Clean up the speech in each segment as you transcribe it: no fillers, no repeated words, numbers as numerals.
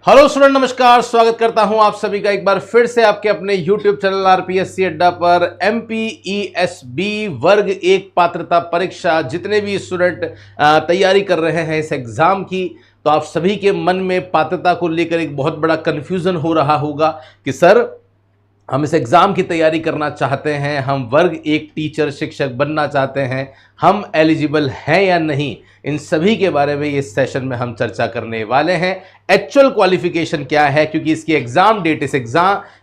Hello student, नमस्कार। स्वागत करता हूं आप सभी का एक बार फिर से आपके अपने YouTube चैनल आरपीएससी अड्डा पर। एमपीईएसबी वर्ग 1 पात्रता परीक्षा जितने भी स्टूडेंट तैयारी कर रहे हैं इस एग्जाम की, तो आप सभी के मन में पात्रता को लेकर एक बहुत बड़ा कन्फ्यूजन हो रहा होगा कि सर हम इस एग्ज़ाम की तैयारी करना चाहते हैं, हम वर्ग 1 टीचर शिक्षक बनना चाहते हैं, हम एलिजिबल हैं या नहीं। इन सभी के बारे में इस सेशन में हम चर्चा करने वाले हैं। एक्चुअल क्वालिफिकेशन क्या है, क्योंकि इसकी एग्ज़ाम डेट,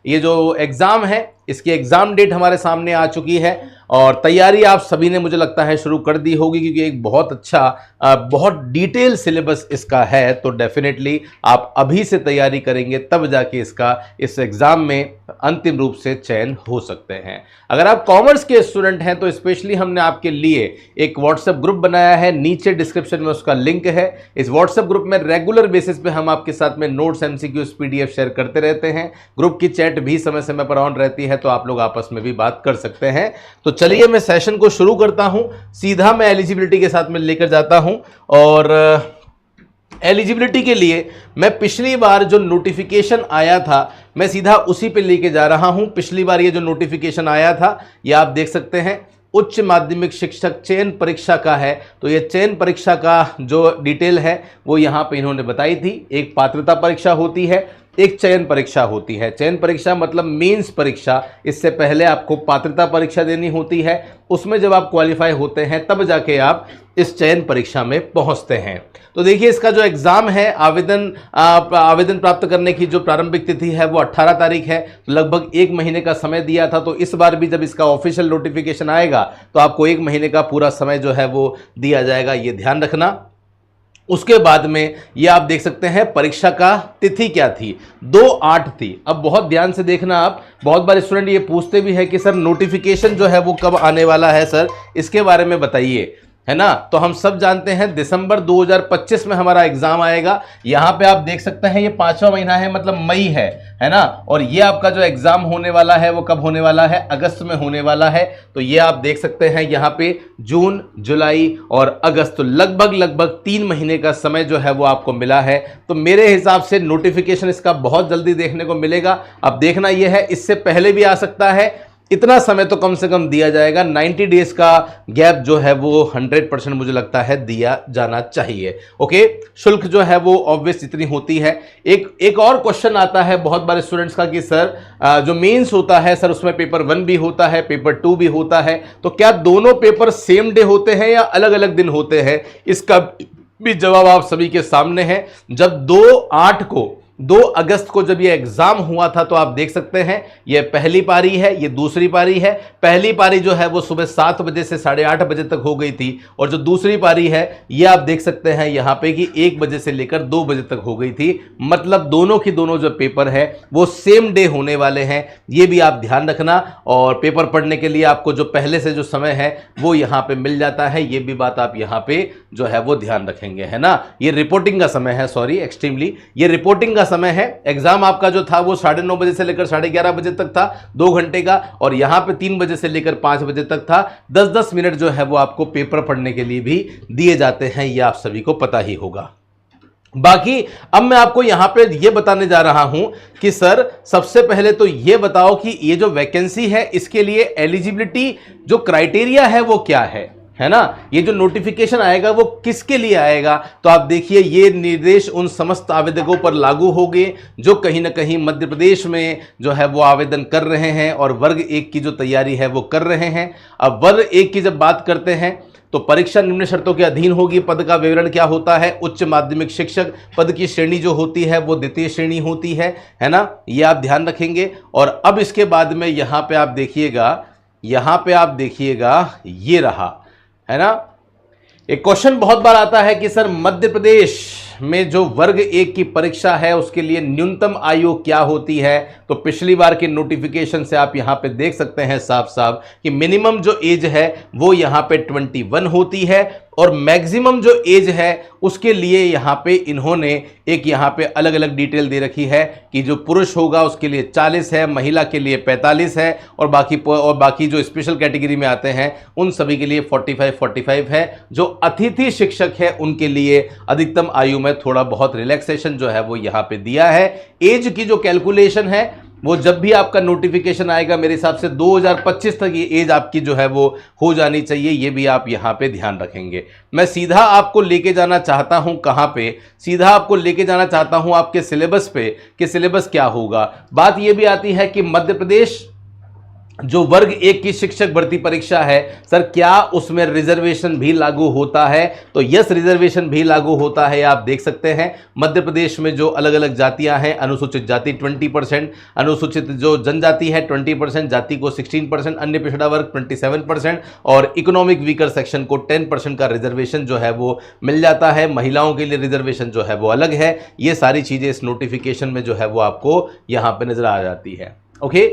ये जो एग्ज़ाम है इसकी एग्ज़ाम डेट हमारे सामने आ चुकी है और तैयारी आप सभी ने मुझे लगता है शुरू कर दी होगी, क्योंकि एक बहुत अच्छा बहुत डिटेल सिलेबस इसका है। तो डेफिनेटली आप अभी से तैयारी करेंगे तब जाके इस एग्ज़ाम में अंतिम रूप से चयन हो सकते हैं। अगर आप कॉमर्स के स्टूडेंट हैं तो स्पेशली हमने आपके लिए एक व्हाट्सएप ग्रुप बनाया है, नीचे डिस्क्रिप्शन में उसका लिंक है। इस व्हाट्सएप ग्रुप में रेगुलर बेसिस पे हम आपके साथ में नोट्स, एमसीक्यूज, पीडीएफ शेयर करते रहते हैं। ग्रुप की चैट भी समय समय पर ऑन रहती है, तो आप लोग आपस में भी बात कर सकते हैं। तो चलिए मैं सेशन को शुरू करता हूं। सीधा मैं एलिजिबिलिटी के साथ में लेकर जाता हूं और एलिजिबिलिटी के लिए मैं पिछली बार जो नोटिफिकेशन आया था मैं सीधा उसी पे लेके जा रहा हूं। पिछली बार ये जो नोटिफिकेशन आया था ये आप देख सकते हैं, उच्च माध्यमिक शिक्षक चयन परीक्षा का है। तो ये चयन परीक्षा का जो डिटेल है वो यहाँ पे इन्होंने बताई थी। एक पात्रता परीक्षा होती है, एक चयन परीक्षा होती है। चयन परीक्षा मतलब मेंस परीक्षा, इससे पहले आपको पात्रता परीक्षा देनी होती है। उसमें जब आप क्वालिफाई होते हैं तब जाके आप इस चयन परीक्षा में पहुंचते हैं। तो देखिए इसका जो एग्ज़ाम है, आवेदन प्राप्त करने की जो प्रारंभिक तिथि है वो 18 तारीख है। तो लगभग 1 महीने का समय दिया था। तो इस बार भी जब इसका ऑफिशियल नोटिफिकेशन आएगा तो आपको 1 महीने का पूरा समय जो है वो दिया जाएगा, ये ध्यान रखना। उसके बाद में ये आप देख सकते हैं परीक्षा का तिथि क्या थी, 2/8 थी। अब बहुत ध्यान से देखना आप, बहुत बार स्टूडेंट ये पूछते भी है कि सर नोटिफिकेशन जो है वो कब आने वाला है, सर इसके बारे में बताइए, है ना। तो हम सब जानते हैं दिसंबर 2025 में हमारा एग्जाम आएगा। यहां पे आप देख सकते हैं ये 5वां महीना है, मतलब मई है ना। और ये आपका जो एग्जाम होने वाला है वो कब होने वाला है, अगस्त में होने वाला है। तो ये आप देख सकते हैं यहाँ पे जून, जुलाई और अगस्त, तो लगभग 3 महीने का समय जो है वो आपको मिला है। तो मेरे हिसाब से नोटिफिकेशन इसका बहुत जल्दी देखने को मिलेगा। अब देखना यह है, इससे पहले भी आ सकता है, इतना समय तो कम से कम दिया जाएगा। 90 डेज का गैप जो है वो 100% मुझे लगता है दिया जाना चाहिए। ओके, शुल्क जो है वो ऑब्वियस इतनी होती है। एक और क्वेश्चन आता है बहुत बार स्टूडेंट्स का कि सर जो मेंस होता है सर उसमें पेपर 1 भी होता है, पेपर 2 भी होता है, तो क्या दोनों पेपर सेम डे होते हैं या अलग अलग दिन होते हैं? इसका भी जवाब आप सभी के सामने है। जब 2 अगस्त को जब ये एग्जाम हुआ था तो आप देख सकते हैं ये पहली पारी है, ये दूसरी पारी है। पहली पारी जो है वो सुबह 7 बजे से 8:30 बजे तक हो गई थी और जो दूसरी पारी है ये आप देख सकते हैं यहाँ पे कि 1 बजे से लेकर 2 बजे तक हो गई थी। मतलब दोनों की दोनों जो पेपर है वो सेम डे होने वाले हैं, ये भी आप ध्यान रखना। और पेपर पढ़ने के लिए आपको जो पहले से जो समय है वो यहाँ पे मिल जाता है, ये भी बात आप यहाँ पे जो है वो ध्यान रखेंगे, है ना। ये रिपोर्टिंग का समय है, सॉरी एक्सट्रीमली, ये रिपोर्टिंग समय है। एग्जाम आपका जो था वो 9:30 बजे से लेकर 11:30 बजे तक था, 2 घंटे का, और यहां पे 3 बजे से लेकर 5 बजे तक था। 10-10 मिनट जो है वो आपको पेपर पढ़ने के लिए भी दिए जाते हैं, ये आप सभी को पता ही होगा। बाकी अब मैं आपको यहां पे ये बताने जा रहा हूं कि सर सबसे पहले तो ये बताओ कि ये जो वैकेंसी है इसके लिए एलिजिबिलिटी जो क्राइटेरिया है वो क्या है ना। ये जो नोटिफिकेशन आएगा वो किसके लिए आएगा, तो आप देखिए ये निर्देश उन समस्त आवेदकों पर लागू होंगे जो कहीं ना कहीं मध्य प्रदेश में जो है वो आवेदन कर रहे हैं और वर्ग 1 की जो तैयारी है वो कर रहे हैं। अब वर्ग 1 की जब बात करते हैं तो परीक्षा निम्न शर्तों के अधीन होगी। पद का विवरण क्या होता है, उच्च माध्यमिक शिक्षक। पद की श्रेणी जो होती है वो द्वितीय श्रेणी होती है ना, ये आप ध्यान रखेंगे। और अब इसके बाद में यहाँ पे आप देखिएगा ये रहा, है ना। एक क्वेश्चन बहुत बार आता है कि सर मध्य प्रदेश में जो वर्ग 1 की परीक्षा है उसके लिए न्यूनतम आयु क्या होती है। तो पिछली बार के नोटिफिकेशन से आप यहां पे देख सकते हैं साफ साफ कि मिनिमम जो एज है वो यहां पे 21 होती है और मैक्सिमम जो एज है उसके लिए यहां पे इन्होंने एक यहां पे अलग अलग डिटेल दे रखी है कि जो पुरुष होगा उसके लिए 40 है, महिला के लिए 45 है और बाकी जो स्पेशल कैटेगरी में आते हैं उन सभी के लिए 45 है। जो अतिथि शिक्षक है उनके लिए अधिकतम आयु में थोड़ा बहुत रिलैक्सेशन जो है वो यहां पे दिया है। एज की जो कैलकुलेशन है वो जब भी आपका नोटिफिकेशन आएगा मेरे हिसाब से 2025 तक ये एज आपकी जो है वो हो जानी चाहिए, ये भी आप यहां पे ध्यान रखेंगे। मैं सीधा आपको लेके जाना चाहता हूं कहां पे, सीधा आपको लेके जाना चाहता हूं आपके सिलेबस पे कि सिलेबस क्या होगा। बात ये भी आती है कि मध्य प्रदेश जो वर्ग 1 की शिक्षक भर्ती परीक्षा है सर, क्या उसमें रिजर्वेशन भी लागू होता है? तो यस, रिजर्वेशन भी लागू होता है। आप देख सकते हैं मध्य प्रदेश में जो अलग अलग जातियां हैं, अनुसूचित जाति 20%, अनुसूचित जो जनजाति है 20%, जाति को 16%, अन्य पिछड़ा वर्ग 27% और इकोनॉमिक वीकर सेक्शन को 10% का रिजर्वेशन जो है वो मिल जाता है। महिलाओं के लिए रिजर्वेशन जो है वो अलग है। ये सारी चीजें इस नोटिफिकेशन में जो है वो आपको यहां पर नजर आ जाती है। ओके,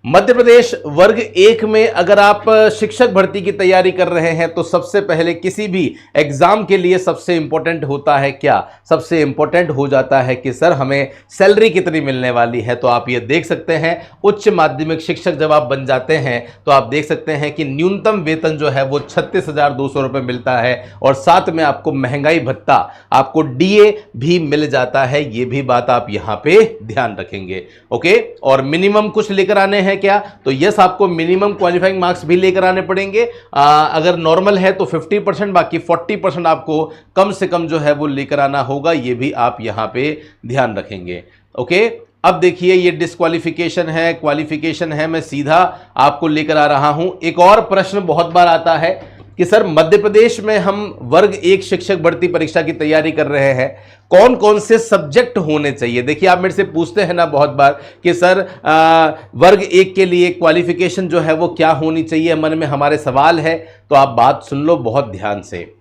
मध्य प्रदेश वर्ग 1 में अगर आप शिक्षक भर्ती की तैयारी कर रहे हैं तो सबसे पहले किसी भी एग्जाम के लिए सबसे इंपॉर्टेंट होता है क्या? सबसे इंपॉर्टेंट हो जाता है कि सर हमें सैलरी कितनी मिलने वाली है। तो आप ये देख सकते हैं उच्च माध्यमिक शिक्षक जब आप बन जाते हैं तो आप देख सकते हैं कि न्यूनतम वेतन जो है वो 36,200 रुपये मिलता है और साथ में आपको महंगाई भत्ता, आपको डीए भी मिल जाता है। ये भी बात आप यहां पे ध्यान रखेंगे। ओके, और मिनिमम कुछ लेकर आने हैं क्या? तो यस, आपको मिनिमम क्वालिफाइंग मार्क्स भी लेकर आने पड़ेंगे। अगर नॉर्मल है तो 50%, बाकी 40% आपको कम से कम जो है वो लेकर आना होगा। ये भी आप यहां पे ध्यान रखेंगे। ओके, अब देखिए ये डिस्क्वालिफिकेशन है, क्वालिफिकेशन है, मैं सीधा आपको लेकर आ रहा हूं। एक और प्रश्न बहुत बार आता है कि सर मध्य प्रदेश में हम वर्ग 1 शिक्षक भर्ती परीक्षा की तैयारी कर रहे हैं, कौन कौन से सब्जेक्ट होने चाहिए? देखिए आप मेरे से पूछते हैं ना बहुत बार कि सर वर्ग 1 के लिए क्वालिफिकेशन जो है वो क्या होनी चाहिए, मन में हमारे सवाल है। तो आप बात सुन लो बहुत ध्यान से।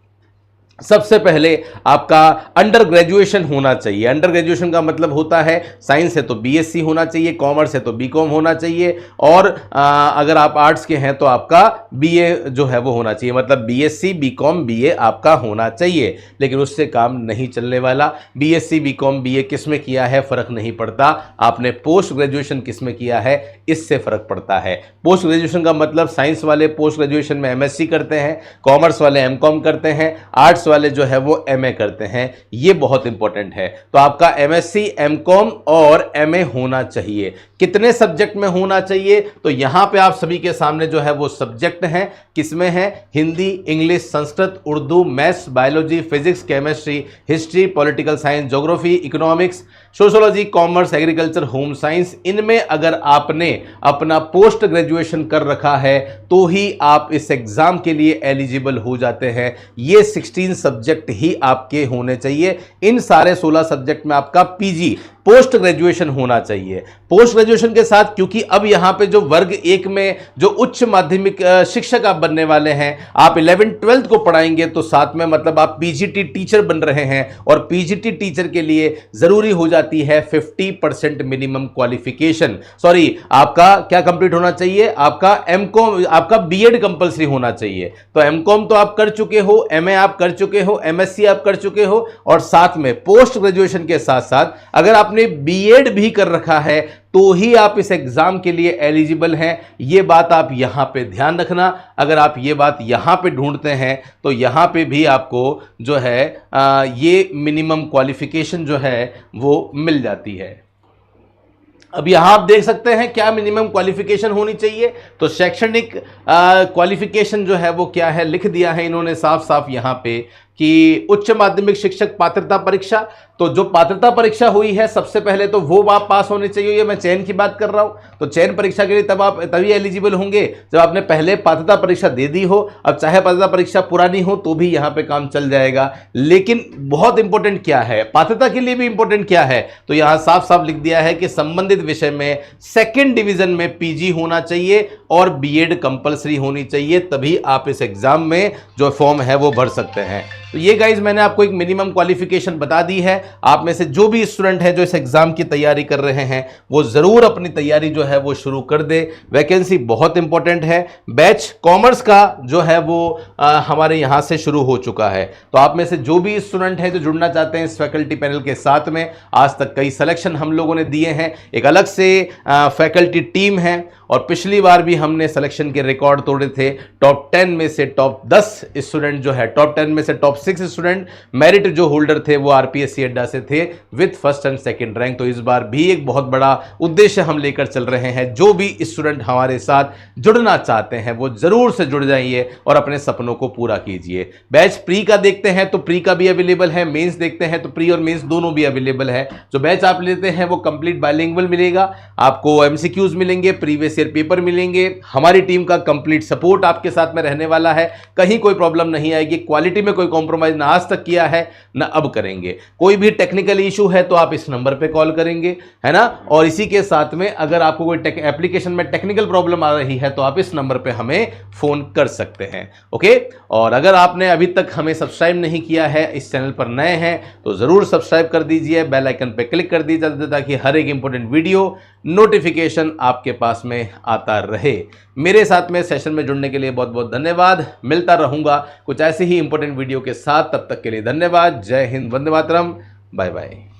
सबसे पहले आपका अंडर ग्रेजुएशन होना चाहिए। अंडर ग्रेजुएशन का मतलब होता है साइंस है तो बीएससी होना चाहिए, कॉमर्स है तो बीकॉम होना चाहिए और अगर आप आर्ट्स के हैं तो आपका बीए जो है वो होना चाहिए। मतलब बीएससी बीकॉम बीए आपका होना चाहिए। लेकिन उससे काम नहीं चलने वाला। बीएससी बीकॉम बीए किस में किया है फर्क नहीं पड़ता, आपने पोस्ट ग्रेजुएशन किस में किया है इससे फर्क पड़ता है। पोस्ट ग्रेजुएशन का मतलब साइंस वाले पोस्ट ग्रेजुएशन में एमएससी करते हैं, कॉमर्स वाले एमकॉम करते हैं, आर्ट्स वाले जो है वो एमए करते हैं। ये बहुत इंपॉर्टेंट है। तो आपका एमएससी एमकॉम और एमए होना चाहिए। कितने सब्जेक्ट में होना चाहिए? तो यहां पे आप सभी के सामने जो है वो सब्जेक्ट हैं, किसमें है? Hindi, English, Sanskrit, Urdu, maths, biology, physics, chemistry, history, political science, geography, economics, sociology, commerce, agriculture, home science. इनमें अगर आपने अपना पोस्ट ग्रेजुएशन कर रखा है तो ही आप इस एग्जाम के लिए एलिजिबल हो जाते हैं। ये 16 सब्जेक्ट ही आपके होने चाहिए। इन सारे 16 सब्जेक्ट में आपका पीजी पोस्ट ग्रेजुएशन होना चाहिए। पोस्ट ग्रेजुएशन के साथ, क्योंकि अब यहां पे जो वर्ग 1 में जो उच्च माध्यमिक शिक्षक आप बनने वाले हैं, आप 11th-12th को पढ़ाएंगे तो साथ में मतलब आप पीजीटी टीचर बन रहे हैं और पीजीटी टीचर के लिए जरूरी हो जाती है 50% मिनिमम क्वालिफिकेशन। सॉरी, आपका क्या कंप्लीट होना चाहिए? आपका एमकॉम, आपका बीएड कंपलसरी होना चाहिए। तो एमकॉम तो आप कर चुके हो, एमए आप कर चुके हो, एमएससी आप कर चुके हो और साथ में पोस्ट ग्रेजुएशन के साथ साथ अगर आपने बीएड भी कर रखा है तो ही आप इस एग्जाम के लिए एलिजिबल हैं। ये बात आप यहां पे ध्यान रखना। अगर आप ये बात यहां पे ढूंढते हैं तो यहां पे भी आपको जो है ये मिनिमम क्वालिफिकेशन जो है वो मिल जाती है। अब यहां आप देख सकते हैं क्या मिनिमम क्वालिफिकेशन होनी चाहिए। तो शैक्षणिक क्वालिफिकेशन जो है वो क्या है लिख दिया है इन्होंने साफ साफ यहां पे कि उच्च माध्यमिक शिक्षक पात्रता परीक्षा। तो जो पात्रता परीक्षा हुई है सबसे पहले तो वो आप पास होने चाहिए। ये मैं चयन की बात कर रहा हूं। तो चयन परीक्षा के लिए तब आप तभी एलिजिबल होंगे जब आपने पहले पात्रता परीक्षा दे दी हो। अब चाहे पात्रता परीक्षा पुरानी हो तो भी यहां पे काम चल जाएगा। लेकिन बहुत इंपॉर्टेंट क्या है, पात्रता के लिए भी इंपॉर्टेंट क्या है, तो यहां साफ साफ लिख दिया है कि संबंधित विषय में 2nd डिवीजन में पीजी होना चाहिए और बीएड कंपलसरी होनी चाहिए। तभी आप इस एग्जाम में जो फॉर्म है वो भर सकते हैं। तो ये गाइज मैंने आपको एक मिनिमम क्वालिफिकेशन बता दी है। आप में से जो भी स्टूडेंट है जो इस एग्जाम की तैयारी कर रहे हैं वो जरूर अपनी तैयारी जो है वो शुरू कर दे। वैकेंसी बहुत इंपॉर्टेंट है। बैच कॉमर्स का जो है वो हमारे यहां से शुरू हो चुका है। तो आप में से जो भी स्टूडेंट है जो जुड़ना चाहते हैं इस फैकल्टी पैनल के साथ में, आज तक कई सिलेक्शन हम लोगों ने दिए हैं, एक अलग से फैकल्टी टीम है और पिछली बार भी हमने सिलेक्शन के रिकॉर्ड तोड़े थे। टॉप 10 में से टॉप 10 स्टूडेंट जो है, टॉप 10 में से टॉप 6 स्टूडेंट मेरिट जो होल्डर थे वो आरपीएससी अड्डा से थे with first and second rank. तो इस बार भी एक बहुत बड़ा उद्देश्य हम लेकर चल रहे हैं। जो भी स्टूडेंट हमारे साथ जुड़ना चाहते हैं वो जरूर से जुड़ जाइए और अपने सपनों को पूरा कीजिए। बैच प्री का देखते हैं तो प्री का भी अवेलेबल है, मेंस देखते हैं तो प्री और मेंस दोनों भी अवेलेबल है। जो बैच आप लेते हैं वो कंप्लीट बाइलिंगुअल मिलेगा, आपको एमसीक्यूज मिलेंगे, प्रीवियस ईयर पेपर मिलेंगे, हमारी टीम का कंप्लीट सपोर्ट आपके साथ में रहने वाला है। कहीं कोई प्रॉब्लम नहीं आएगी, क्वालिटी में कोई कॉम्प्रोमाइज ना आज तक किया है ना अब करेंगे। कोई भी टेक्निकल इशू है तो आप इस नंबर पे कॉल करेंगे, है ना। और इसी के साथ में अगर आपको कोई एप्लीकेशन में टेक्निकल प्रॉब्लम आ रही है तो आप इस नंबर पे हमें फोन कर सकते हैं। ओके, और अगर आपने अभी तक हमें सब्सक्राइब नहीं किया है, इस चैनल पर नए हैं तो जरूर सब्सक्राइब कर दीजिए, बेल आइकन पे क्लिक कर दीजिए ताकि हर एक इंपॉर्टेंट वीडियो नोटिफिकेशन आपके पास में आता रहे। मेरे साथ में सेशन में जुड़ने के लिए बहुत बहुत धन्यवाद। मिलता रहूंगा कुछ ऐसे ही इंपॉर्टेंट वीडियो के साथ, तब तक के लिए धन्यवाद। जय हिंद, वंदे मातरम, बाय बाय।